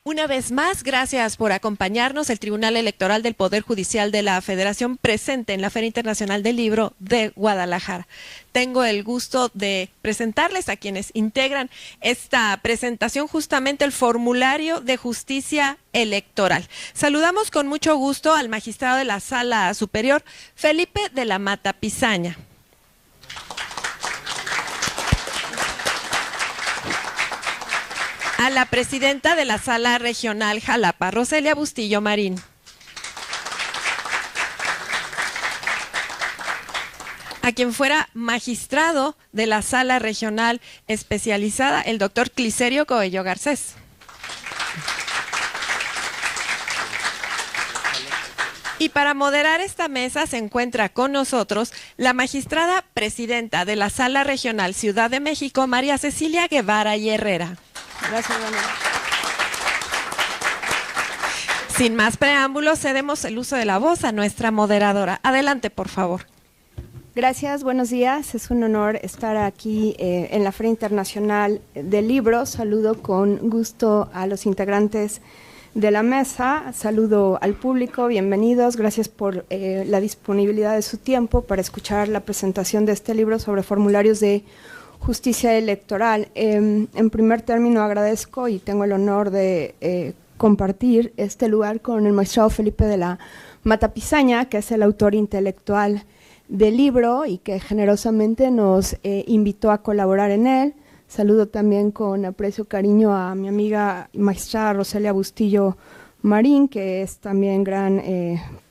Una vez más, gracias por acompañarnos. El Tribunal Electoral del Poder Judicial de la Federación presente en la Feria Internacional del Libro de Guadalajara. Tengo el gusto de presentarles a quienes integran esta presentación, justamente el formulario de justicia electoral. Saludamos con mucho gusto al magistrado de la Sala Superior, Felipe de la Mata Pizaña. A la presidenta de la Sala Regional Jalapa, Roselia Bustillo Marín. A quien fuera magistrado de la Sala Regional Especializada, el doctor Clicerio Coello Garcés. Y para moderar esta mesa se encuentra con nosotros la magistrada presidenta de la Sala Regional Ciudad de México, María Cecilia Guevara y Herrera. Gracias, Daniel. Sin más preámbulos, cedemos el uso de la voz a nuestra moderadora. Adelante, por favor. Gracias, buenos días. Es un honor estar aquí en la Feria Internacional del Libro. Saludo con gusto a los integrantes de la mesa, saludo al público, bienvenidos, gracias por la disponibilidad de su tiempo para escuchar la presentación de este libro sobre formularios de justicia electoral. En primer término agradezco y tengo el honor de compartir este lugar con el magistrado Felipe de la Mata Pizaña, que es el autor intelectual del libro y que generosamente nos invitó a colaborar en él. Saludo también con aprecio y cariño a mi amiga magistrada Roselia Bustillo Marín, que es también gran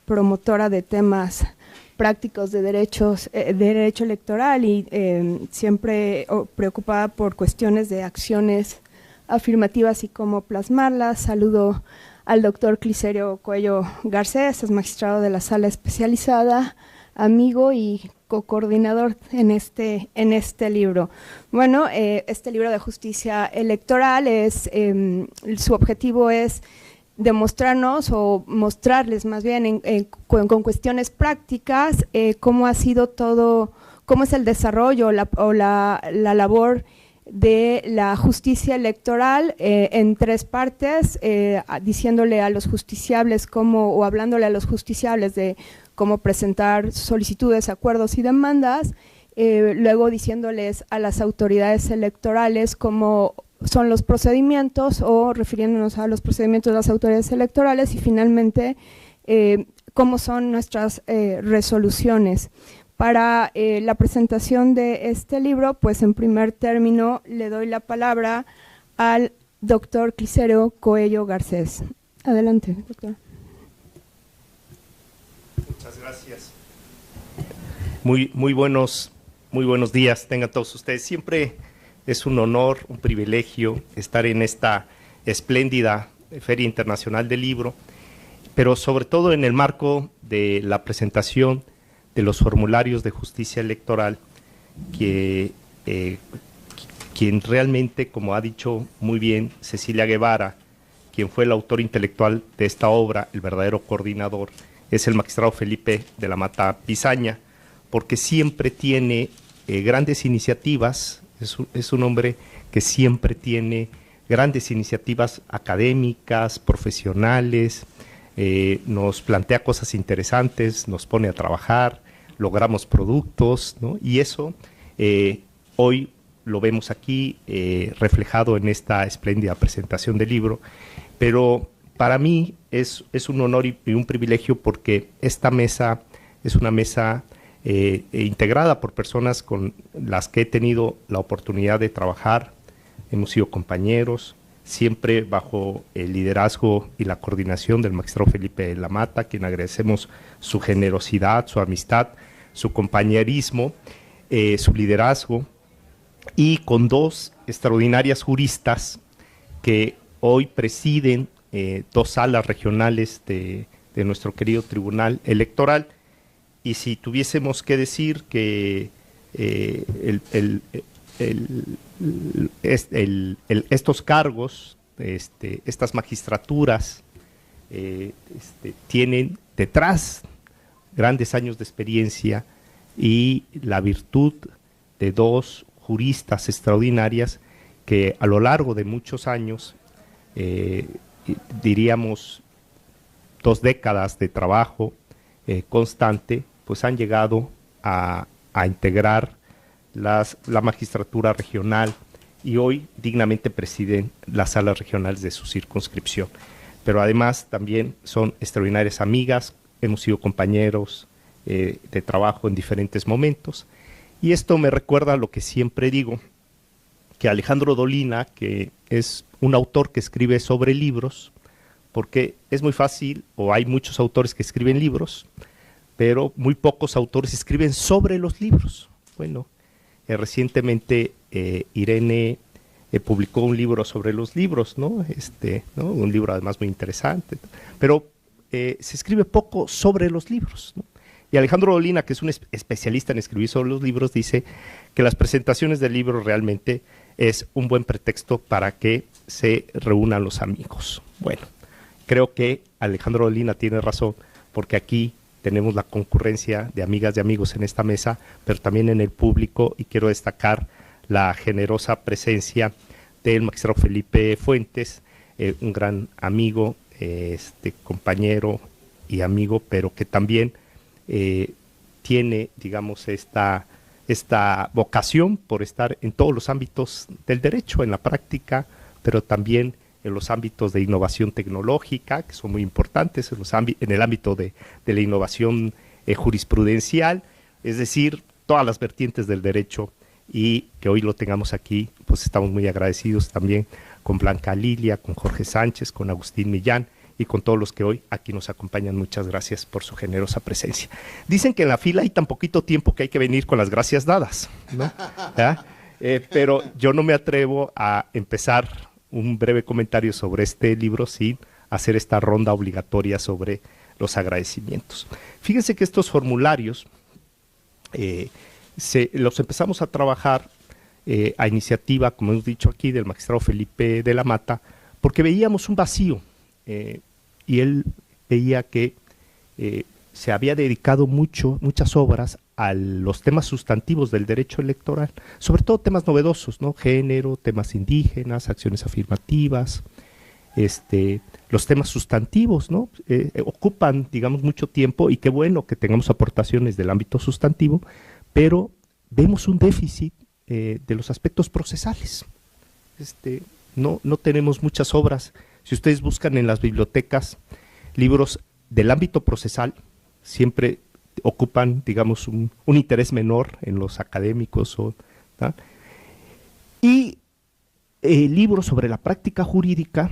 promotora de temas prácticos de derecho electoral y siempre preocupada por cuestiones de acciones afirmativas y cómo plasmarlas. Saludo al doctor Clicerio Coello Garcés, es magistrado de la Sala Especializada, amigo y co-coordinador en este libro. Bueno, este libro de justicia electoral su objetivo es demostrarnos o mostrarles más bien con cuestiones prácticas cómo ha sido todo, cómo es el desarrollo o la labor de la justicia electoral en tres partes, diciéndole a los justiciables o hablándole a los justiciables de cómo presentar solicitudes, acuerdos y demandas, luego diciéndoles a las autoridades electorales cómo son los procedimientos o refiriéndonos a los procedimientos de las autoridades electorales y finalmente cómo son nuestras resoluciones. Para la presentación de este libro, pues en primer término le doy la palabra al doctor Clicerio Coello Garcés. Adelante, doctor. Muchas gracias. Muy buenos días tengan todos ustedes. Siempre es un honor, un privilegio estar en esta espléndida Feria Internacional del Libro, pero sobre todo en el marco de la presentación de los formularios de justicia electoral, que quien realmente, como ha dicho muy bien Cecilia Guevara, quien fue el autor intelectual de esta obra, el verdadero coordinador, es el magistrado Felipe de la Mata Pizaña, porque siempre tiene grandes iniciativas, es un hombre que siempre tiene grandes iniciativas académicas, profesionales, nos plantea cosas interesantes, nos pone a trabajar, logramos productos, ¿no? Y eso hoy lo vemos aquí reflejado en esta espléndida presentación del libro, pero para mí es un honor y un privilegio porque esta mesa es una mesa integrada por personas con las que he tenido la oportunidad de trabajar, hemos sido compañeros, siempre bajo el liderazgo y la coordinación del magistrado Felipe de la Mata, a quien agradecemos su generosidad, su amistad, su compañerismo, su liderazgo, y con dos extraordinarias juristas que hoy presiden dos salas regionales de nuestro querido Tribunal Electoral. Y si tuviésemos que decir que estos cargos, estas magistraturas, tienen detrás grandes años de experiencia y la virtud de dos juristas extraordinarias que a lo largo de muchos años diríamos, 2 décadas de trabajo constante, pues han llegado a integrar la magistratura regional y hoy dignamente presiden las salas regionales de su circunscripción. Pero además también son extraordinarias amigas, hemos sido compañeros de trabajo en diferentes momentos. Y esto me recuerda a lo que siempre digo, que Alejandro Dolina, que es un autor que escribe sobre libros, porque es muy fácil, o hay muchos autores que escriben libros, pero muy pocos autores escriben sobre los libros. Bueno, recientemente Irene publicó un libro sobre los libros, ¿no? Un libro además muy interesante, pero se escribe poco sobre los libros, ¿no? Y Alejandro Dolina, que es un especialista en escribir sobre los libros, dice que las presentaciones del libro realmente es un buen pretexto para que se reúnan los amigos. Bueno, creo que Alejandro Dolina tiene razón, porque aquí tenemos la concurrencia de amigas y amigos en esta mesa, pero también en el público, y quiero destacar la generosa presencia del magistrado Felipe Fuentes, un gran amigo, compañero y amigo, pero que también tiene, digamos, esta vocación por estar en todos los ámbitos del derecho, en la práctica, pero también en los ámbitos de innovación tecnológica, que son muy importantes, en el ámbito de la innovación jurisprudencial, es decir, todas las vertientes del derecho, y que hoy lo tengamos aquí, pues estamos muy agradecidos también con Blanca Lilia, con Jorge Sánchez, con Agustín Millán, y con todos los que hoy aquí nos acompañan. Muchas gracias por su generosa presencia. Dicen que en la fila hay tan poquito tiempo que hay que venir con las gracias dadas, ¿no? Pero yo no me atrevo a empezar un breve comentario sobre este libro sin hacer esta ronda obligatoria sobre los agradecimientos. Fíjense que estos formularios los empezamos a trabajar a iniciativa, como hemos dicho aquí, del magistrado Felipe de la Mata, porque veíamos un vacío. Y él veía que se había dedicado muchas obras a los temas sustantivos del derecho electoral, sobre todo temas novedosos, ¿no? Género, temas indígenas, acciones afirmativas, los temas sustantivos, ¿no? Ocupan, digamos, mucho tiempo, y qué bueno que tengamos aportaciones del ámbito sustantivo, pero vemos un déficit de los aspectos procesales. No tenemos muchas obras. Si ustedes buscan en las bibliotecas libros del ámbito procesal, siempre ocupan, digamos, un interés menor en los académicos. ¿tá? Y libros sobre la práctica jurídica,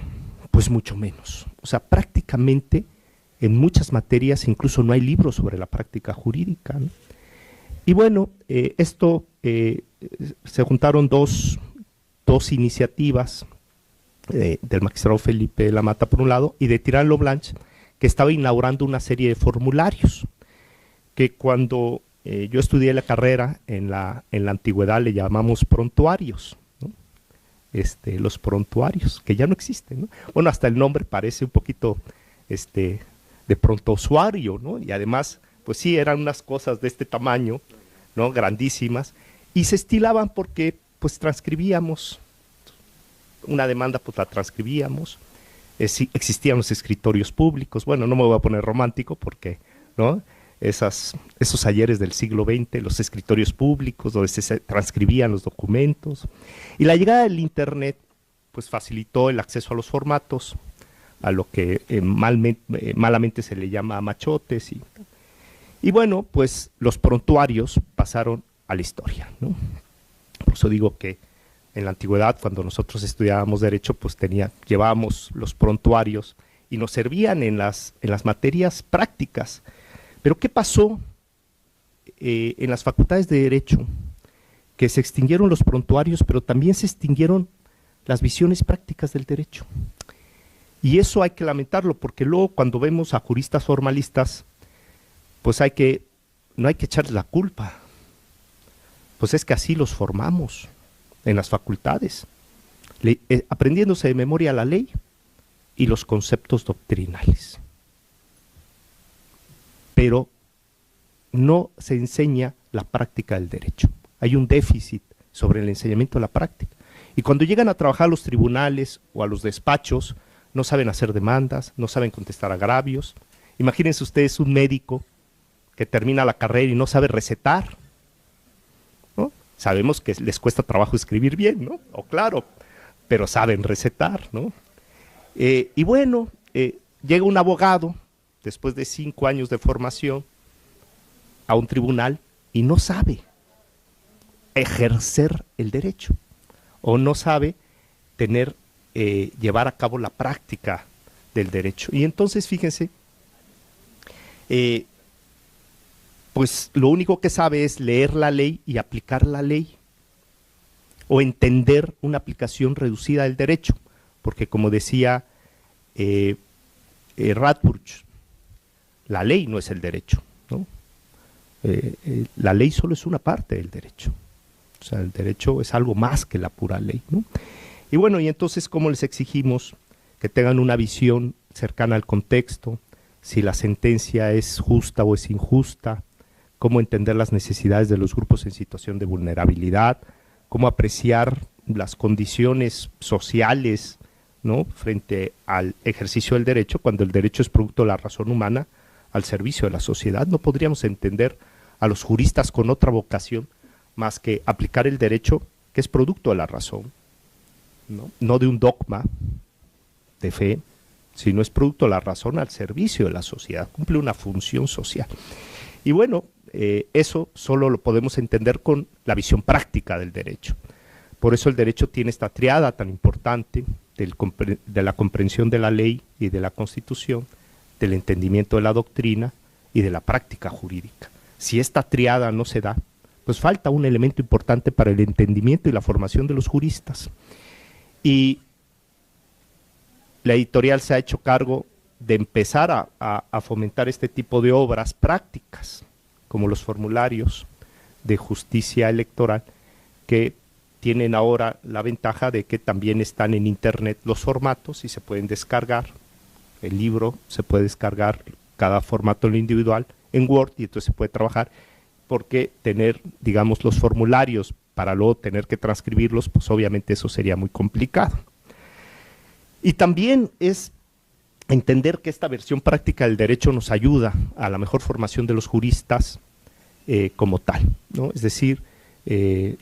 pues mucho menos. O sea, prácticamente en muchas materias incluso no hay libros sobre la práctica jurídica, ¿no? Y bueno, se juntaron dos iniciativas, del magistrado Felipe de la Mata por un lado, y de Tirán Loblanche, que estaba inaugurando una serie de formularios, que cuando yo estudié la carrera en la antigüedad le llamamos prontuarios, ¿no? Los prontuarios, que ya no existen, ¿no? Bueno, hasta el nombre parece un poquito de prontousuario, ¿no? Y además, pues sí, eran unas cosas de este tamaño, ¿no? Grandísimas, y se estilaban porque pues transcribíamos una demanda, pues la transcribíamos, existían los escritorios públicos. Bueno, no me voy a poner romántico porque, ¿no? Esos ayeres del siglo XX, los escritorios públicos donde se transcribían los documentos, y la llegada del internet pues facilitó el acceso a los formatos, a lo que malamente se le llama machotes, y bueno, pues los prontuarios pasaron a la historia, ¿no? Por eso digo que en la antigüedad, cuando nosotros estudiábamos derecho, pues llevábamos los prontuarios y nos servían en las materias prácticas. Pero ¿qué pasó en las facultades de derecho? Que se extinguieron los prontuarios, pero también se extinguieron las visiones prácticas del derecho. Y eso hay que lamentarlo, porque luego cuando vemos a juristas formalistas, pues no hay que echarles la culpa. Pues es que así los formamos en las facultades, aprendiéndose de memoria la ley y los conceptos doctrinales. Pero no se enseña la práctica del derecho. Hay un déficit sobre el enseñamiento de la práctica. Y cuando llegan a trabajar a los tribunales o a los despachos, no saben hacer demandas, no saben contestar agravios. Imagínense ustedes un médico que termina la carrera y no sabe recetar, ¿no? Sabemos que les cuesta trabajo escribir bien, ¿no? O claro, pero saben recetar, ¿no? Y bueno, llega un abogado, después de 5 años de formación, a un tribunal y no sabe ejercer el derecho, o no sabe llevar a cabo la práctica del derecho. Y entonces, fíjense, pues lo único que sabe es leer la ley y aplicar la ley, o entender una aplicación reducida del derecho, porque como decía Radbruch, la ley no es el derecho, ¿no? La ley solo es una parte del derecho, o sea, el derecho es algo más que la pura ley, ¿no? Y bueno, y entonces, ¿cómo les exigimos que tengan una visión cercana al contexto? Si la sentencia es justa o es injusta, cómo entender las necesidades de los grupos en situación de vulnerabilidad, cómo apreciar las condiciones sociales, ¿no?, frente al ejercicio del derecho, cuando el derecho es producto de la razón humana al servicio de la sociedad. No podríamos entender a los juristas con otra vocación más que aplicar el derecho que es producto de la razón, no de un dogma de fe, sino es producto de la razón al servicio de la sociedad, cumple una función social. Y bueno, eso solo lo podemos entender con la visión práctica del derecho. Por eso el derecho tiene esta triada tan importante de la comprensión de la ley y de la Constitución, del entendimiento de la doctrina y de la práctica jurídica. Si esta triada no se da, pues falta un elemento importante para el entendimiento y la formación de los juristas. Y la editorial se ha hecho cargo de empezar a fomentar este tipo de obras prácticas, como los formularios de justicia electoral, que tienen ahora la ventaja de que también están en internet los formatos y se pueden descargar. El libro se puede descargar, cada formato en lo individual, en Word, y entonces se puede trabajar, porque tener, digamos, los formularios para luego tener que transcribirlos, pues obviamente eso sería muy complicado. Y también es entender que esta versión práctica del derecho nos ayuda a la mejor formación de los juristas como tal, ¿no? Es decir, el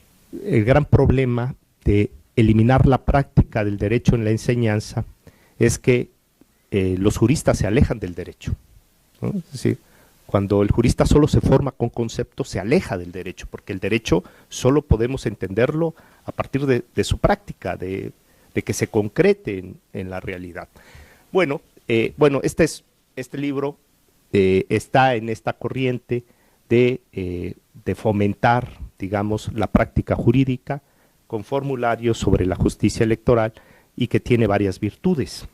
gran problema de eliminar la práctica del derecho en la enseñanza es que los juristas se alejan del derecho, ¿no? Es decir, cuando el jurista solo se forma con conceptos, se aleja del derecho, porque el derecho solo podemos entenderlo a partir de su práctica, de que se concrete en la realidad. Bueno, este libro está en esta corriente de fomentar, digamos, la práctica jurídica con formularios sobre la justicia electoral y que tiene varias virtudes.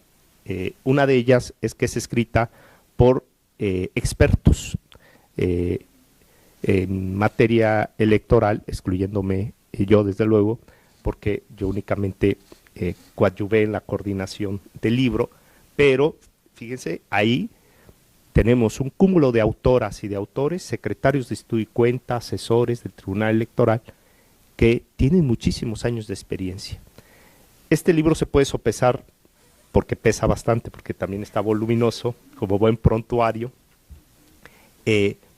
Una de ellas es que es escrita por expertos en materia electoral, excluyéndome yo desde luego, porque yo únicamente coadyuvé en la coordinación del libro, pero fíjense, ahí tenemos un cúmulo de autoras y de autores, secretarios de estudio y cuenta, asesores del Tribunal Electoral, que tienen muchísimos años de experiencia. Este libro se puede sopesar porque pesa bastante, porque también está voluminoso, como buen prontuario,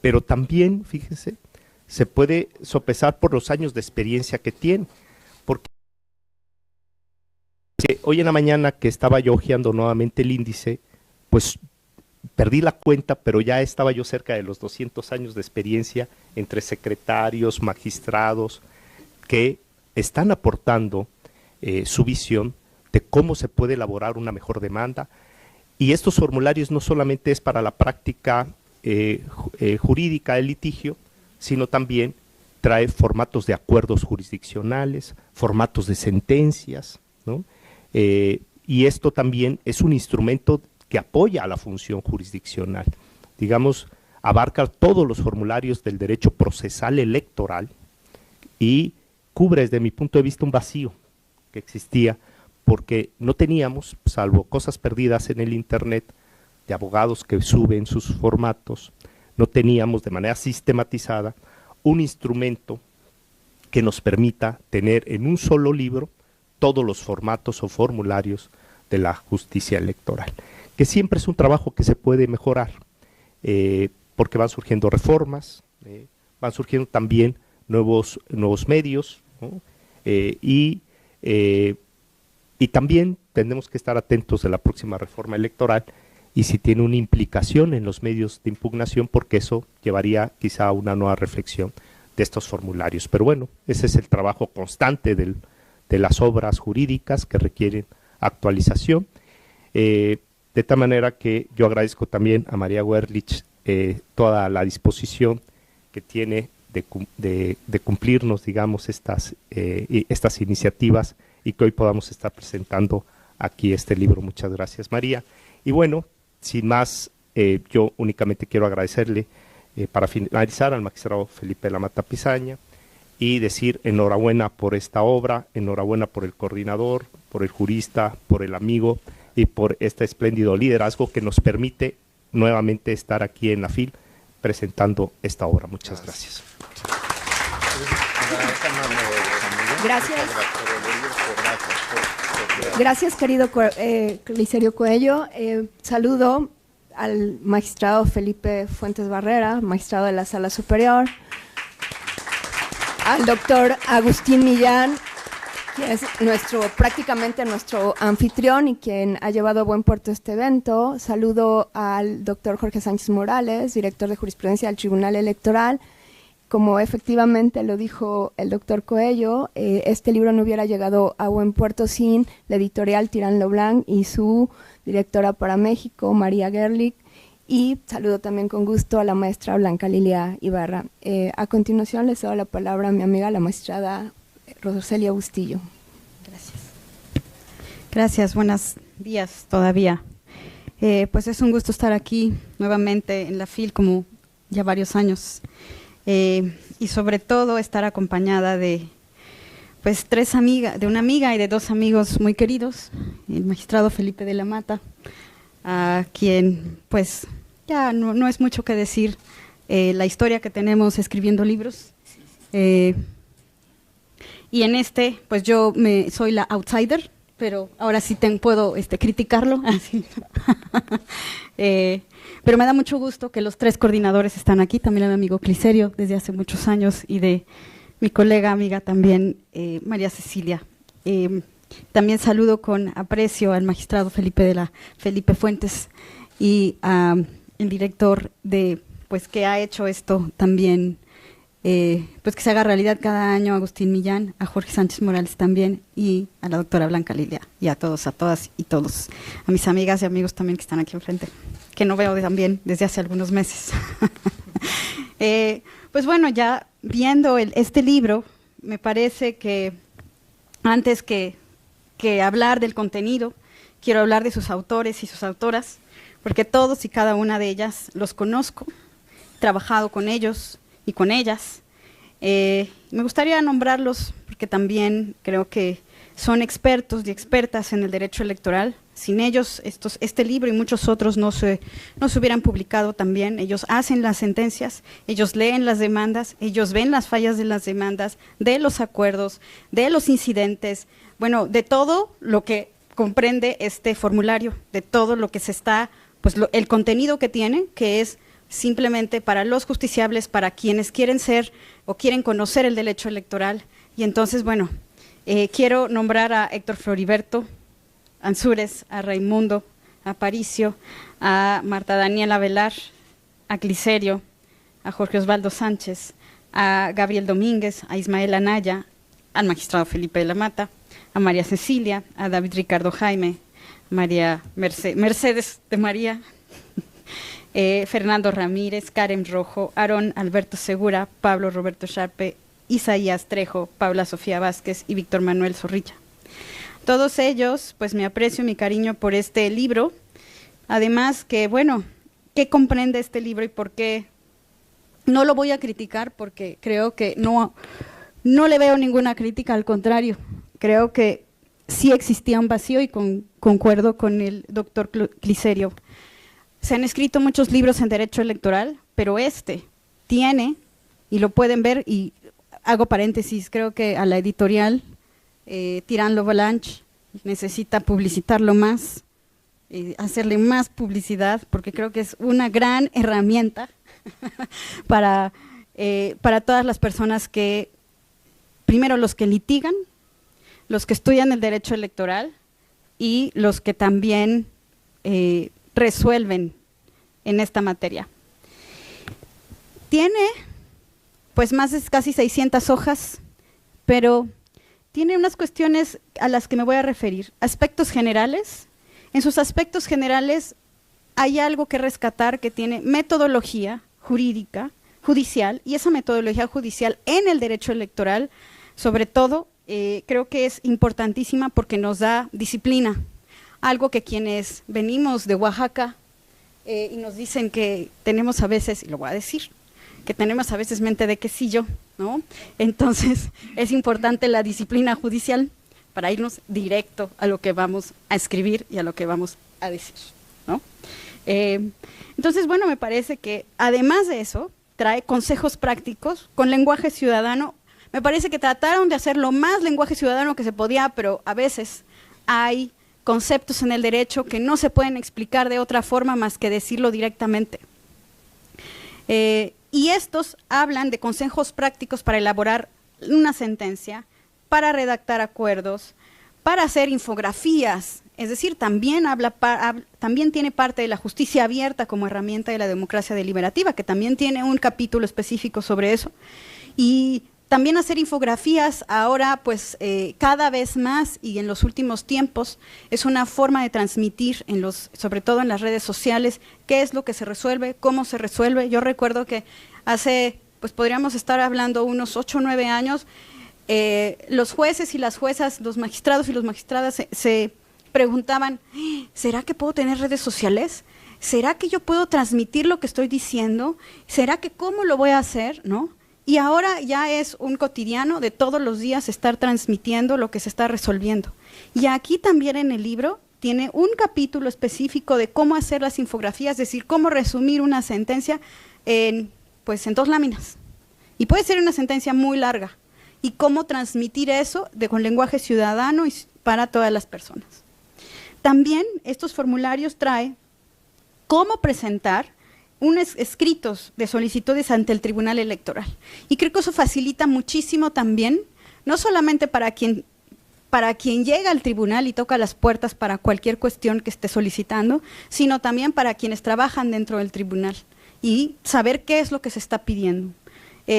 pero también, fíjense, se puede sopesar por los años de experiencia que tiene, porque hoy en la mañana que estaba yo hojeando nuevamente el índice, pues perdí la cuenta, pero ya estaba yo cerca de los 200 años de experiencia entre secretarios, magistrados, que están aportando su visión de cómo se puede elaborar una mejor demanda. Y estos formularios no solamente es para la práctica jurídica del litigio, sino también trae formatos de acuerdos jurisdiccionales, formatos de sentencias, ¿no? Y esto también es un instrumento que apoya a la función jurisdiccional. Digamos, abarca todos los formularios del derecho procesal electoral y cubre desde mi punto de vista un vacío que existía, porque no teníamos, salvo cosas perdidas en el internet, de abogados que suben sus formatos, no teníamos de manera sistematizada un instrumento que nos permita tener en un solo libro todos los formatos o formularios de la justicia electoral, que siempre es un trabajo que se puede mejorar, porque van surgiendo reformas, van surgiendo también nuevos medios, ¿no? Y también tenemos que estar atentos de la próxima reforma electoral y si tiene una implicación en los medios de impugnación, porque eso llevaría quizá a una nueva reflexión de estos formularios. Pero bueno, ese es el trabajo constante de las obras jurídicas que requieren actualización, de tal manera que yo agradezco también a María Werlich toda la disposición que tiene de cumplirnos, digamos, estas iniciativas y que hoy podamos estar presentando aquí este libro. Muchas gracias, María. Y bueno, sin más, yo únicamente quiero agradecerle para finalizar al magistrado Felipe de la Mata Pisaña y decir enhorabuena por esta obra, enhorabuena por el coordinador, por el jurista, por el amigo y por este espléndido liderazgo que nos permite nuevamente estar aquí en la FIL presentando esta obra. Muchas gracias. Gracias. Gracias, querido Clicerio Coello. Saludo al magistrado Felipe Fuentes Barrera, magistrado de la Sala Superior, al doctor Agustín Millán, que es prácticamente nuestro anfitrión y quien ha llevado a buen puerto este evento. Saludo al doctor Jorge Sánchez Morales, director de jurisprudencia del Tribunal Electoral. Como efectivamente lo dijo el doctor Coello, este libro no hubiera llegado a buen puerto sin la editorial Tirán Leblanc y su directora para México, María Gerlich. Y saludo también con gusto a la maestra Blanca Lilia Ibarra. A continuación les doy la palabra a mi amiga, la magistrada Roselia Bustillo. Gracias. Gracias, buenos días todavía. Pues es un gusto estar aquí nuevamente en la FIL como ya varios años. Y sobre todo estar acompañada de pues de una amiga y de dos amigos muy queridos, el magistrado Felipe de la Mata, a quien pues ya no es mucho que decir la historia que tenemos escribiendo libros. Y en pues yo soy la outsider, pero ahora sí puedo criticarlo. Así. Pero me da mucho gusto que los tres coordinadores están aquí, también el amigo Clicerio desde hace muchos años y de mi colega, amiga también, María Cecilia. También saludo con aprecio al magistrado Felipe Fuentes y el director pues que ha hecho esto también, pues que se haga realidad cada año, Agustín Millán, a Jorge Sánchez Morales también y a la doctora Blanca Lilia y a todos, a todas y todos, a mis amigas y amigos también que están aquí enfrente, que no veo también desde hace algunos meses. Pues bueno, ya viendo este libro, me parece que antes que hablar del contenido, quiero hablar de sus autores y sus autoras, porque todos y cada una de ellas los conozco, he trabajado con ellos y con ellas. Me gustaría nombrarlos porque también creo que son expertos y expertas en el derecho electoral. Sin ellos, este libro y muchos otros no se hubieran publicado también. Ellos hacen las sentencias, ellos leen las demandas, ellos ven las fallas de las demandas, de los acuerdos, de los incidentes, bueno, de todo lo que comprende este formulario, de todo lo que pues el contenido que tiene, que es simplemente para los justiciables, para quienes quieren ser o quieren conocer el derecho electoral. Y entonces, bueno, quiero nombrar a Héctor Floriberto Ansúrez, a Raimundo, a Aparicio, a Marta Daniela Velar, a Clicerio, a Jorge Osvaldo Sánchez, a Gabriel Domínguez, a Ismael Anaya, al magistrado Felipe de la Mata, a María Cecilia, a David Ricardo Jaime, María Mercedes de María, Fernando Ramírez, Karen Rojo, Aarón Alberto Segura, Pablo Roberto Sharpe, Isaías Trejo, Paula Sofía Vázquez y Víctor Manuel Zorrilla. Todos ellos, pues mi aprecio y mi cariño por este libro. Además que, bueno, ¿qué comprende este libro y por qué? No lo voy a criticar porque creo que no le veo ninguna crítica, al contrario. Creo que sí existía un vacío y concuerdo con el doctor Clicerio. Se han escrito muchos libros en derecho electoral, pero tiene, y lo pueden ver, y hago paréntesis, creo que a la editorial Tirán Leblanc necesita publicitarlo más, hacerle más publicidad, porque creo que es una gran herramienta para todas las personas que, primero los que litigan, los que estudian el derecho electoral y los que también resuelven en esta materia. Tiene pues más de casi 600 hojas, pero tiene unas cuestiones a las que me voy a referir. Aspectos generales. En sus aspectos generales hay algo que rescatar que tiene metodología jurídica, judicial, y esa metodología judicial en el derecho electoral, sobre todo, creo que es importantísima porque nos da disciplina. Algo que quienes venimos de Oaxaca y nos dicen que tenemos a veces, y lo voy a decir, que tenemos a veces mente de quesillo, ¿no? Entonces, es importante la disciplina judicial para irnos directo a lo que vamos a escribir y a lo que vamos a decir, ¿no? Entonces, bueno, me parece que además de eso, trae consejos prácticos con lenguaje ciudadano. Me parece que trataron de hacer lo más lenguaje ciudadano que se podía, pero a veces hay conceptos en el derecho que no se pueden explicar de otra forma más que decirlo directamente. Y estos hablan de consejos prácticos para elaborar una sentencia, para redactar acuerdos, para hacer infografías, es decir, también también tiene parte de la justicia abierta como herramienta de la democracia deliberativa, que también tiene un capítulo específico sobre eso, y también hacer infografías ahora, pues cada vez más y en los últimos tiempos, es una forma de transmitir, sobre todo en las redes sociales, qué es lo que se resuelve, cómo se resuelve. Yo recuerdo que hace, pues podríamos estar hablando unos 8 o 9 años, los jueces y las juezas, los magistrados y las magistradas se preguntaban, ¿será que puedo tener redes sociales? ¿Será que yo puedo transmitir lo que estoy diciendo? ¿Será que cómo lo voy a hacer? ¿No? Y ahora ya es un cotidiano de todos los días estar transmitiendo lo que se está resolviendo. Y aquí también en el libro tiene un capítulo específico de cómo hacer las infografías, es decir, cómo resumir una sentencia en 2 láminas. Y puede ser una sentencia muy larga. Y cómo transmitir eso con lenguaje ciudadano y para todas las personas. También estos formularios trae cómo presentar unos escritos de solicitudes ante el Tribunal Electoral. Y creo que eso facilita muchísimo también, no solamente para quien llega al tribunal y toca las puertas para cualquier cuestión que esté solicitando, sino también para quienes trabajan dentro del tribunal y saber qué es lo que se está pidiendo.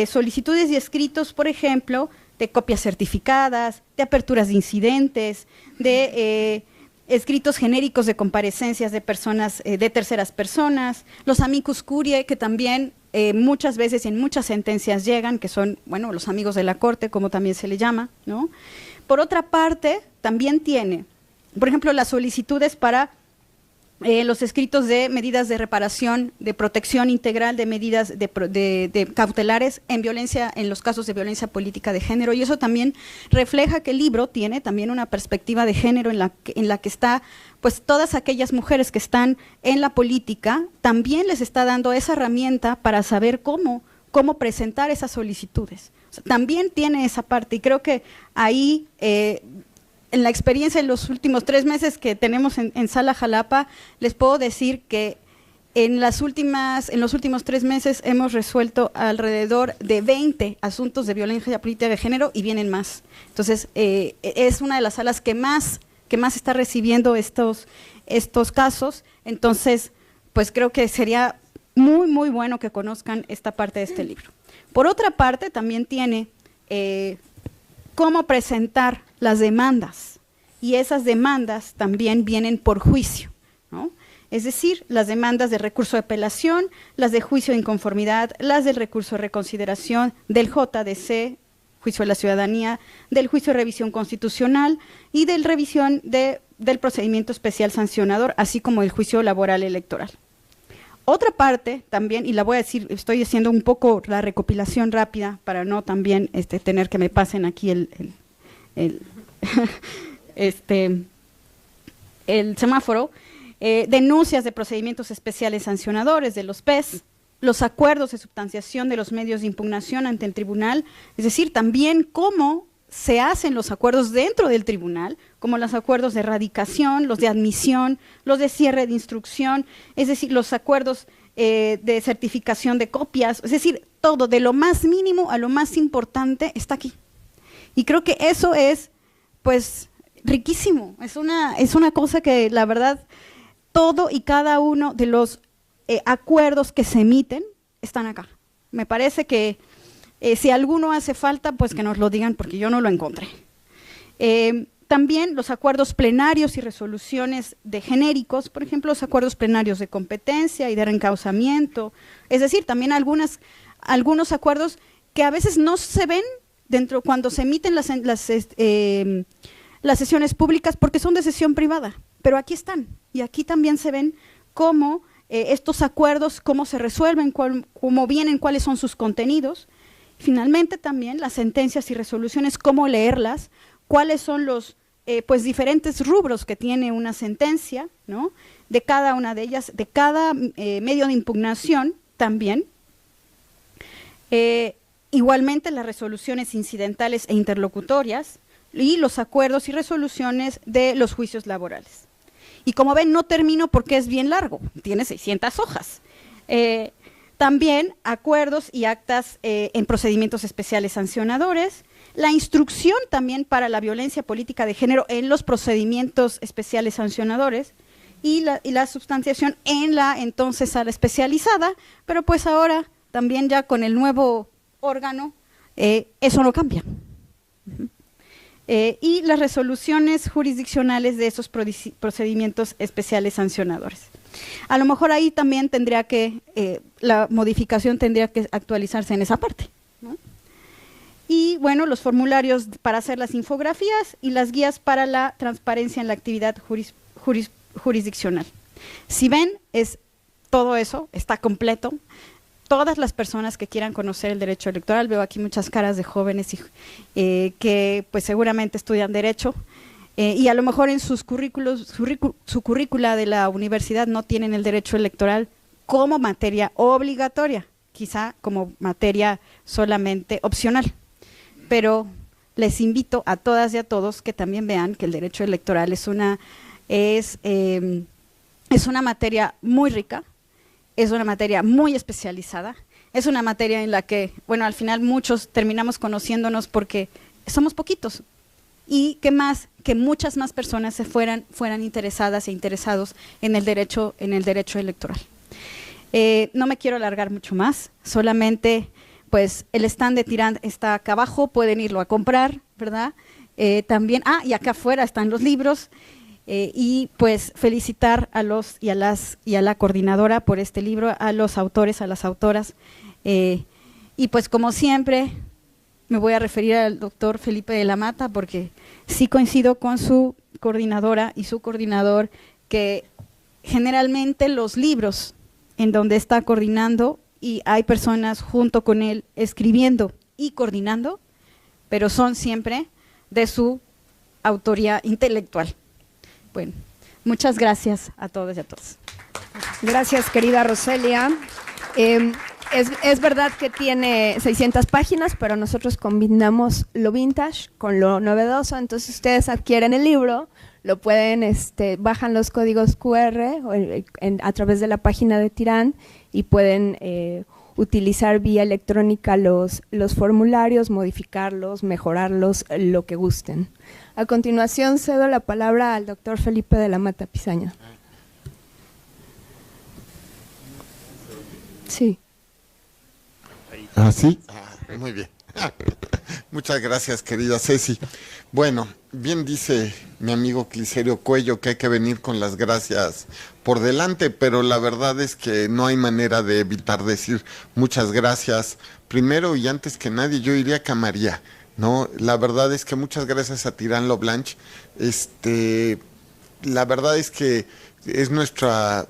Solicitudes y escritos, por ejemplo, de copias certificadas, de aperturas de incidentes, de escritos genéricos de comparecencias de personas, de terceras personas, los amicus curiae, que también muchas veces en muchas sentencias llegan, que son, bueno, los amigos de la corte, como también se le llama, ¿no? Por otra parte, también tiene, por ejemplo, las solicitudes para los escritos de medidas de reparación, de protección integral, de medidas de cautelares en los casos de violencia política de género, y eso también refleja que el libro tiene también una perspectiva de género en la que está, pues todas aquellas mujeres que están en la política, también les está dando esa herramienta para saber cómo presentar esas solicitudes. O sea, también tiene esa parte, y creo que ahí en la experiencia en los últimos 3 meses que tenemos en Sala Jalapa, les puedo decir que en los últimos 3 meses hemos resuelto alrededor de 20 asuntos de violencia política de género y vienen más. Entonces, es una de las salas que más está recibiendo estos casos. Entonces, pues creo que sería muy, muy bueno que conozcan esta parte de este libro. Por otra parte, también tiene cómo presentar las demandas, y esas demandas también vienen por juicio, ¿no? Es decir, las demandas de recurso de apelación, las de juicio de inconformidad, las del recurso de reconsideración, del JDC, juicio de la ciudadanía, del juicio de revisión constitucional y del revisión del procedimiento especial sancionador, así como el juicio laboral electoral. Otra parte también, y la voy a decir, estoy haciendo un poco la recopilación rápida para no también tener que me pasen aquí el semáforo, denuncias de procedimientos especiales sancionadores de los PES, los acuerdos de substanciación de los medios de impugnación ante el tribunal, es decir, también cómo se hacen los acuerdos dentro del tribunal, como los acuerdos de erradicación, los de admisión, los de cierre de instrucción, es decir, los acuerdos de certificación de copias, es decir, todo, de lo más mínimo a lo más importante, está aquí. Y creo que eso es, pues, riquísimo, es una cosa que, la verdad, todo y cada uno de los acuerdos que se emiten están acá. Me parece que si alguno hace falta, pues que nos lo digan, porque yo no lo encontré. También los acuerdos plenarios y resoluciones de genéricos, por ejemplo, los acuerdos plenarios de competencia y de reencauzamiento, es decir, también algunos acuerdos que a veces no se ven dentro cuando se emiten las sesiones públicas porque son de sesión privada, pero aquí están, y aquí también se ven cómo estos acuerdos, cómo se resuelven, cómo vienen, cuáles son sus contenidos. Finalmente también las sentencias y resoluciones, cómo leerlas, cuáles son los pues diferentes rubros que tiene una sentencia, ¿no? De cada una de ellas, de cada medio de impugnación también. Igualmente las resoluciones incidentales e interlocutorias y los acuerdos y resoluciones de los juicios laborales. Y como ven, no termino porque es bien largo, tiene 600 hojas. También acuerdos y actas en procedimientos especiales sancionadores, la instrucción también para la violencia política de género en los procedimientos especiales sancionadores y la substanciación en la entonces sala especializada, pero pues ahora también ya con el nuevo órgano, eso no cambia. Y las resoluciones jurisdiccionales de esos procedimientos especiales sancionadores. A lo mejor ahí también tendría que, la modificación tendría que actualizarse en esa parte, ¿no? Y bueno, los formularios para hacer las infografías y las guías para la transparencia en la actividad jurisdiccional. Si ven, todo eso está completo. Todas las personas que quieran conocer el derecho electoral, veo aquí muchas caras de jóvenes que pues seguramente estudian derecho, y a lo mejor en sus currículos, su currícula de la universidad no tienen el derecho electoral como materia obligatoria, quizá como materia solamente opcional, pero les invito a todas y a todos que también vean que el derecho electoral es una materia muy rica, es una materia muy especializada, es una materia en la que, bueno, al final muchos terminamos conociéndonos porque somos poquitos, y que muchas más personas fueran interesadas e interesados en el derecho electoral. No me quiero alargar mucho más, solamente pues el stand de Tirán está acá abajo, pueden irlo a comprar, ¿verdad? También, y acá afuera están los libros, y pues felicitar a los y a la coordinadora por este libro, a los autores, a las autoras, y pues como siempre me voy a referir al doctor Felipe de la Mata, porque sí coincido con su coordinadora y su coordinador, que generalmente los libros en donde está coordinando, y hay personas junto con él escribiendo y coordinando, pero son siempre de su autoría intelectual. Bueno, muchas gracias a todos y a todas. Gracias, querida Roselia. Es verdad que tiene 600 páginas, pero nosotros combinamos lo vintage con lo novedoso, entonces ustedes adquieren el libro, lo pueden, bajan los códigos QR a través de la página de Tirán y pueden utilizar vía electrónica los formularios, modificarlos, mejorarlos, lo que gusten. A continuación cedo la palabra al doctor Felipe de la Mata Pisaña. Sí. ¿Sí? Muy bien. Muchas gracias, querida Ceci. Bueno, bien dice mi amigo Cliserio Cuello que hay que venir con las gracias por delante, pero la verdad es que no hay manera de evitar decir muchas gracias. Primero y antes que nadie, yo iría a María, ¿no? La verdad es que muchas gracias a Tirán Loblanch. La verdad es que es nuestra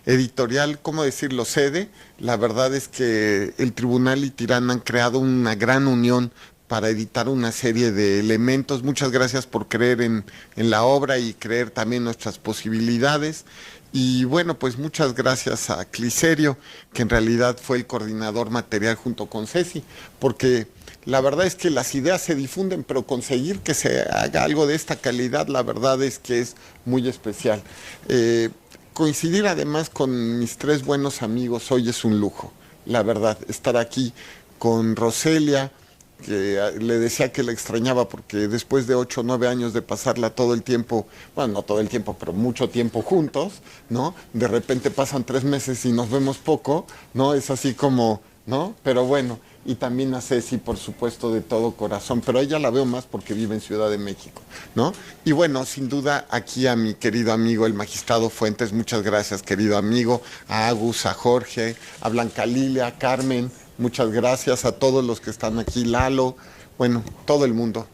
editorial, ¿cómo decirlo?, sede. La verdad es que el tribunal y Tirán han creado una gran unión para editar una serie de elementos. Muchas gracias por creer en la obra y creer también nuestras posibilidades. Y bueno, pues muchas gracias a Cliserio, que en realidad fue el coordinador material junto con Ceci, porque la verdad es que las ideas se difunden, pero conseguir que se haga algo de esta calidad, la verdad es que es muy especial. Coincidir además con mis 3 buenos amigos hoy es un lujo, la verdad. Estar aquí con Roselia, que le decía que la extrañaba porque después de 8 o 9 años de pasarla todo el tiempo, bueno, no todo el tiempo, pero mucho tiempo juntos, ¿no? De repente pasan 3 meses y nos vemos poco, ¿no? Es así como, ¿no? Pero bueno, y también a Ceci, por supuesto, de todo corazón, pero a ella la veo más porque vive en Ciudad de México, ¿no? Y bueno, sin duda, aquí a mi querido amigo, el magistrado Fuentes, muchas gracias, querido amigo, a Agus, a Jorge, a Blanca Lilia, a Carmen, muchas gracias a todos los que están aquí, Lalo, bueno, todo el mundo.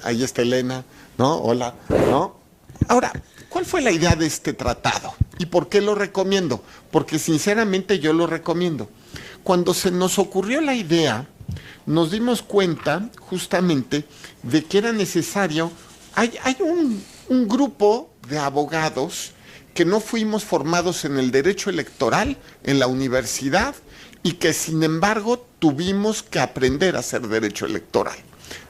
Ahí está Elena, ¿no? Hola, ¿no? Ahora, ¿cuál fue la idea de este tratado? ¿Y por qué lo recomiendo? Porque sinceramente yo lo recomiendo. Cuando se nos ocurrió la idea, nos dimos cuenta justamente de que era necesario, hay un grupo de abogados que no fuimos formados en el derecho electoral en la universidad y que sin embargo tuvimos que aprender a hacer derecho electoral.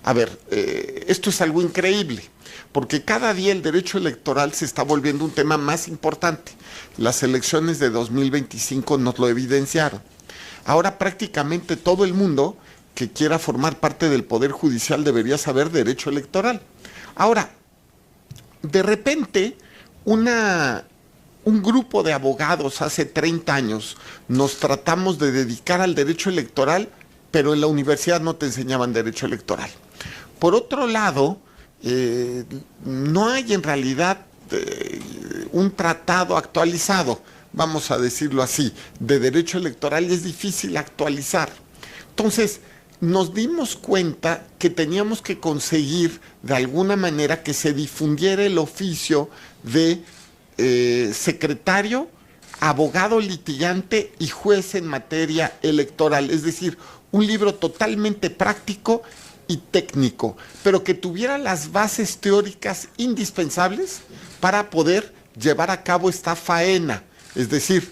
A ver, esto es algo increíble, porque cada día el derecho electoral se está volviendo un tema más importante. Las elecciones de 2025 nos lo evidenciaron. Ahora prácticamente todo el mundo que quiera formar parte del Poder Judicial debería saber derecho electoral. Ahora, de repente, un grupo de abogados hace 30 años nos tratamos de dedicar al derecho electoral, pero en la universidad no te enseñaban derecho electoral. Por otro lado, no hay en realidad un tratado actualizado, vamos a decirlo así, de derecho electoral, y es difícil actualizar. Entonces, nos dimos cuenta que teníamos que conseguir de alguna manera que se difundiera el oficio de secretario, abogado litigante y juez en materia electoral, es decir, un libro totalmente práctico y técnico, pero que tuviera las bases teóricas indispensables para poder llevar a cabo esta faena. Es decir,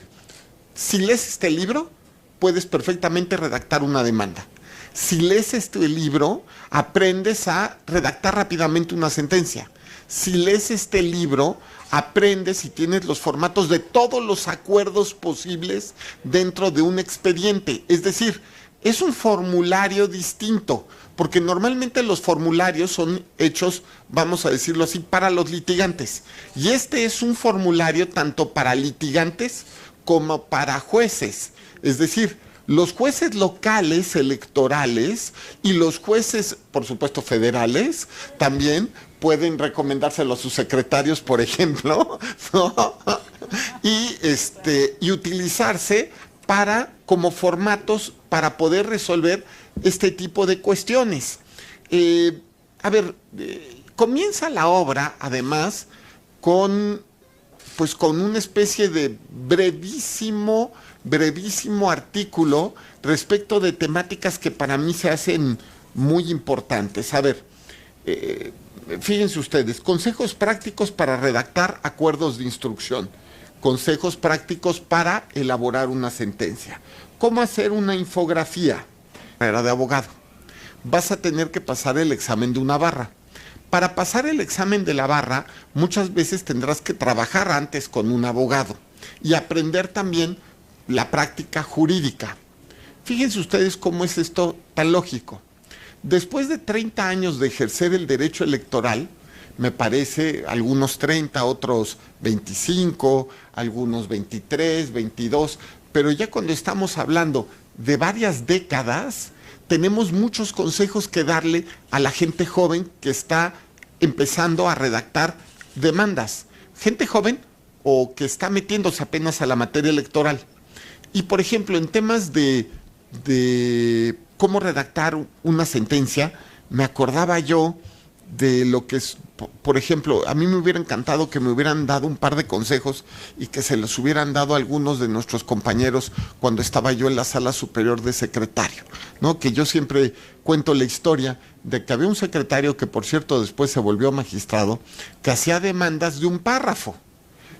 si lees este libro, puedes perfectamente redactar una demanda. Si lees este libro, aprendes a redactar rápidamente una sentencia. Si lees este libro, aprendes y tienes los formatos de todos los acuerdos posibles dentro de un expediente. Es decir, es un formulario distinto, porque normalmente los formularios son hechos, vamos a decirlo así, para los litigantes. Y este es un formulario tanto para litigantes como para jueces. Es decir, los jueces locales electorales y los jueces, por supuesto, federales, también pueden recomendárselo a sus secretarios, por ejemplo, ¿no? y utilizarse como formatos para poder resolver este tipo de cuestiones. Comienza la obra, además, con una especie de brevísimo artículo respecto de temáticas que para mí se hacen muy importantes. Fíjense ustedes, consejos prácticos para redactar acuerdos de instrucción, consejos prácticos para elaborar una sentencia, cómo hacer una infografía. Era de abogado. Vas a tener que pasar el examen de una barra. Para pasar el examen de la barra, muchas veces tendrás que trabajar antes con un abogado y aprender también la práctica jurídica. Fíjense ustedes cómo es esto tan lógico. Después de 30 años de ejercer el derecho electoral, me parece, algunos 30, otros 25, algunos 23, 22, pero ya cuando estamos hablando de varias décadas, tenemos muchos consejos que darle a la gente joven que está empezando a redactar demandas. Gente joven o que está metiéndose apenas a la materia electoral. Y por ejemplo, en temas de cómo redactar una sentencia, me acordaba yo de lo que es, por ejemplo, a mí me hubiera encantado que me hubieran dado un par de consejos y que se los hubieran dado a algunos de nuestros compañeros cuando estaba yo en la sala superior de secretario. ¿no? Que yo siempre cuento la historia de que había un secretario que, por cierto, después se volvió magistrado, que hacía demandas de un párrafo.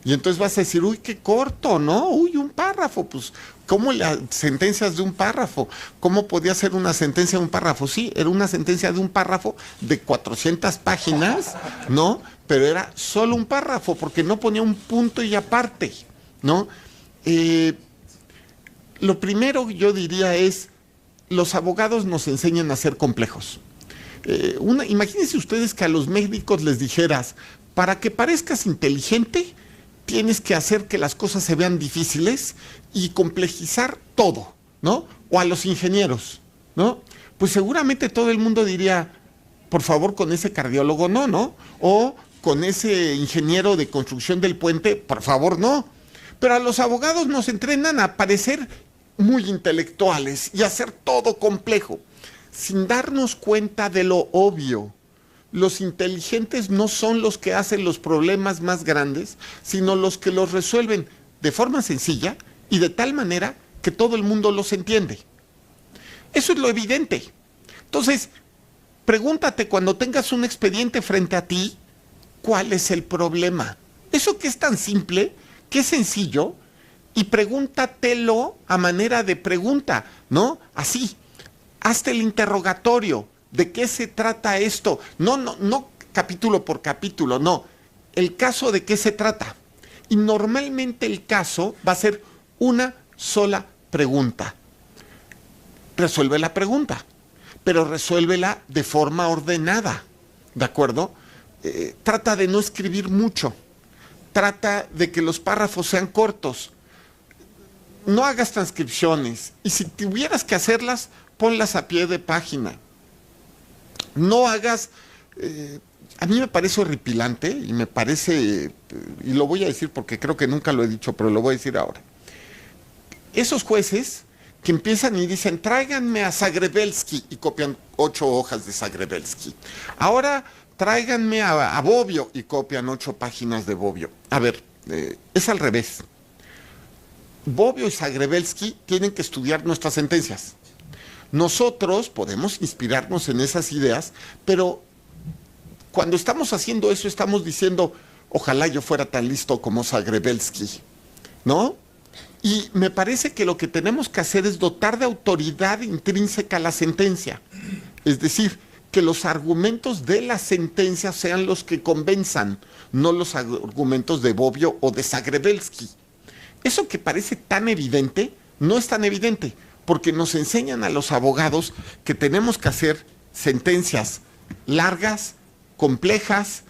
Y entonces vas a decir, uy, qué corto, ¿no? Uy, un párrafo, pues, ¿cómo las sentencias de un párrafo? ¿Cómo podía ser una sentencia de un párrafo? Sí, era una sentencia de un párrafo de 400 páginas, ¿no? Pero era solo un párrafo, porque no ponía un punto y aparte, ¿no? Lo primero yo diría es, los abogados nos enseñan a ser complejos. Imagínense ustedes que a los médicos les dijeras, para que parezcas inteligente, tienes que hacer que las cosas se vean difíciles y complejizar todo, ¿no? O a los ingenieros, ¿no? Pues seguramente todo el mundo diría, por favor, con ese cardiólogo no. O con ese ingeniero de construcción del puente, por favor, no. Pero a los abogados nos entrenan a parecer muy intelectuales y a hacer todo complejo, sin darnos cuenta de lo obvio. Los inteligentes no son los que hacen los problemas más grandes, sino los que los resuelven de forma sencilla y de tal manera que todo el mundo los entiende. Eso es lo evidente. Entonces, pregúntate cuando tengas un expediente frente a ti, ¿cuál es el problema? Eso que es tan simple, que es sencillo, y pregúntatelo a manera de pregunta, ¿no? Así, hazte el interrogatorio. ¿De qué se trata esto? No capítulo por capítulo, no. El caso, ¿de qué se trata? Y normalmente el caso va a ser una sola pregunta. Resuelve la pregunta, pero resuélvela de forma ordenada, ¿de acuerdo? Trata de no escribir mucho. Trata de que los párrafos sean cortos. No hagas transcripciones. Y si tuvieras que hacerlas, ponlas a pie de página. No hagas, a mí me parece horripilante y me parece, y lo voy a decir porque creo que nunca lo he dicho, pero lo voy a decir ahora. Esos jueces que empiezan y dicen, tráiganme a Zagrebelsky, y copian 8 hojas de Zagrebelsky. Ahora tráiganme a Bobbio, y copian 8 páginas de Bobbio. A ver, es al revés. Bobbio y Zagrebelsky tienen que estudiar nuestras sentencias. Nosotros podemos inspirarnos en esas ideas, pero cuando estamos haciendo eso estamos diciendo, ojalá yo fuera tan listo como Zagrebelsky, ¿no? Y me parece que lo que tenemos que hacer es dotar de autoridad intrínseca a la sentencia. Es decir, que los argumentos de la sentencia sean los que convenzan, no los argumentos de Bobbio o de Zagrebelsky. Eso que parece tan evidente, no es tan evidente, porque nos enseñan a los abogados que tenemos que hacer sentencias largas, complejas,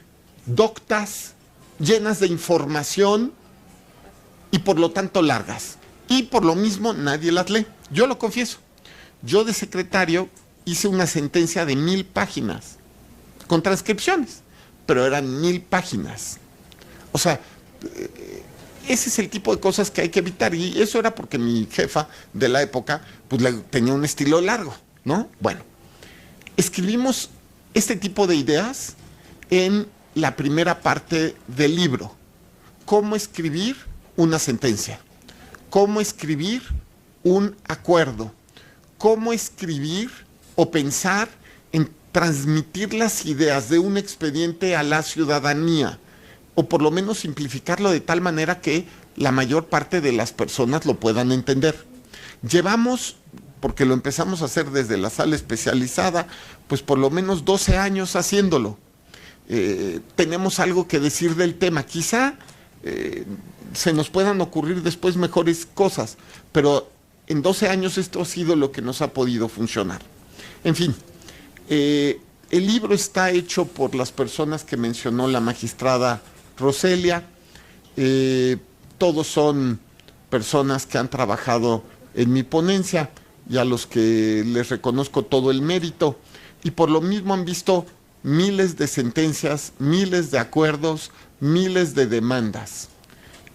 doctas, llenas de información y por lo tanto largas. Y por lo mismo nadie las lee. Yo lo confieso. Yo de secretario hice una sentencia de 1000 páginas con transcripciones, pero eran 1000 páginas. O sea, ese es el tipo de cosas que hay que evitar, y eso era porque mi jefa de la época pues tenía un estilo largo, ¿no? Bueno, escribimos este tipo de ideas en la primera parte del libro. Cómo escribir una sentencia, cómo escribir un acuerdo, cómo escribir o pensar en transmitir las ideas de un expediente a la ciudadanía, o por lo menos simplificarlo de tal manera que la mayor parte de las personas lo puedan entender. Llevamos, porque lo empezamos a hacer desde la sala especializada, pues por lo menos 12 años haciéndolo. Tenemos algo que decir del tema. Quizá se nos puedan ocurrir después mejores cosas, pero en 12 años esto ha sido lo que nos ha podido funcionar. En fin, el libro está hecho por las personas que mencionó la magistrada Roselia. Todos son personas que han trabajado en mi ponencia y a los que les reconozco todo el mérito, y por lo mismo han visto miles de sentencias, miles de acuerdos, miles de demandas,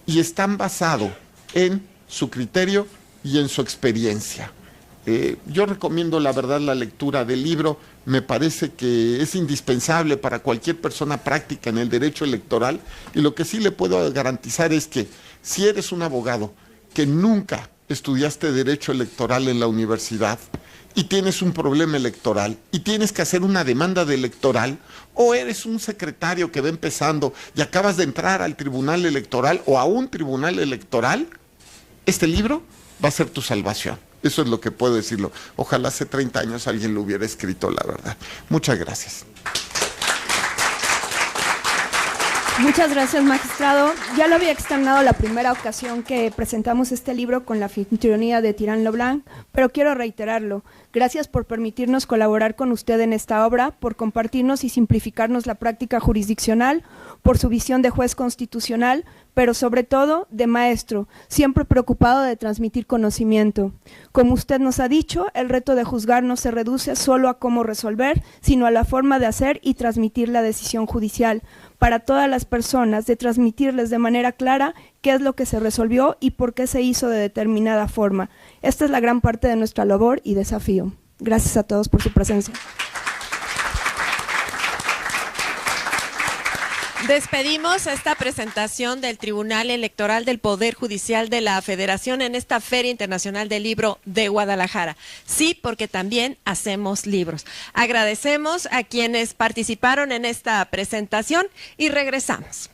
y están basados en su criterio y en su experiencia. Yo recomiendo la verdad la lectura del libro. Me parece que es indispensable para cualquier persona práctica en el derecho electoral, y lo que sí le puedo garantizar es que si eres un abogado que nunca estudiaste derecho electoral en la universidad y tienes un problema electoral y tienes que hacer una demanda de electoral, o eres un secretario que va empezando y acabas de entrar al tribunal electoral o a un tribunal electoral, este libro va a ser tu salvación. Eso es lo que puedo decirlo. Ojalá hace 30 años alguien lo hubiera escrito, la verdad. Muchas gracias. Muchas gracias, magistrado. Ya lo había externado la primera ocasión que presentamos este libro con la anfitrionía de Tirán Leblanc, pero quiero reiterarlo. Gracias por permitirnos colaborar con usted en esta obra, por compartirnos y simplificarnos la práctica jurisdiccional, por su visión de juez constitucional, pero sobre todo de maestro, siempre preocupado de transmitir conocimiento. Como usted nos ha dicho, el reto de juzgar no se reduce solo a cómo resolver, sino a la forma de hacer y transmitir la decisión judicial para todas las personas, de transmitirles de manera clara qué es lo que se resolvió y por qué se hizo de determinada forma. Esta es la gran parte de nuestra labor y desafío. Gracias a todos por su presencia. Despedimos esta presentación del Tribunal Electoral del Poder Judicial de la Federación en esta Feria Internacional del Libro de Guadalajara. Sí, porque también hacemos libros. Agradecemos a quienes participaron en esta presentación y regresamos.